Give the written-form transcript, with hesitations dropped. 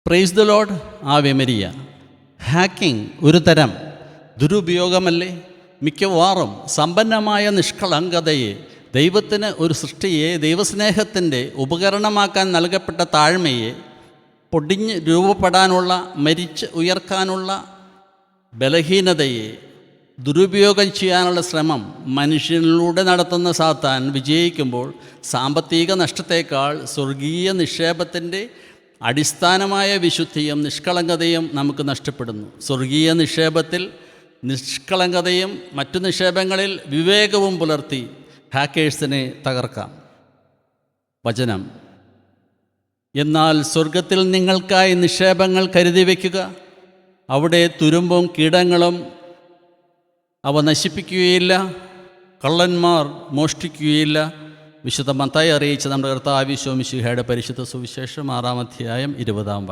Praise the Lord. Ave Maria. Hacking ഒരു തരം ദുരുപയോഗമല്ലേ? മിക്കവാറും സമ്പന്നമായ നിഷ്കളങ്കതയെ, ദൈവത്തിന് ഒരു സൃഷ്ടിയെ ദൈവസ്നേഹത്തിൻ്റെ ഉപകരണമാക്കാൻ നൽകപ്പെട്ട താഴ്മയെ, പൊടിഞ്ഞ് രൂപപ്പെടാനുള്ള, മരിച്ച് ഉയർക്കാനുള്ള ബലഹീനതയെ ദുരുപയോഗം ചെയ്യാനുള്ള ശ്രമം മനുഷ്യനിലൂടെ നടത്തുന്ന സാത്താൻ വിജയിക്കുമ്പോൾ സാമ്പത്തിക നഷ്ടത്തേക്കാൾ സ്വർഗീയ നിക്ഷേപത്തിൻ്റെ അടിസ്ഥാനമായ വിശുദ്ധിയും നിഷ്കളങ്കതയും നമുക്ക് നഷ്ടപ്പെടുന്നു. സ്വർഗീയ നിക്ഷേപത്തിൽ നിഷ്കളങ്കതയും മറ്റു നിക്ഷേപങ്ങളിൽ വിവേകവും പുലർത്തി ഹാക്കേഴ്സിനെ തകർക്കാം. വചനം: എന്നാൽ സ്വർഗത്തിൽ നിങ്ങൾക്കായി നിക്ഷേപങ്ങൾ കരുതി വയ്ക്കുക, അവിടെ തുരുമ്പും കീടങ്ങളും അവ നശിപ്പിക്കുകയില്ല, കള്ളന്മാർ മോഷ്ടിക്കുകയില്ല. വിശുദ്ധ മത്തായി അറിയിച്ച നമ്മുടെ കർത്താവ് യേശു മിശിഹായുടെ പരിശുദ്ധ സുവിശേഷം 6-ാം അധ്യായം 20-ാം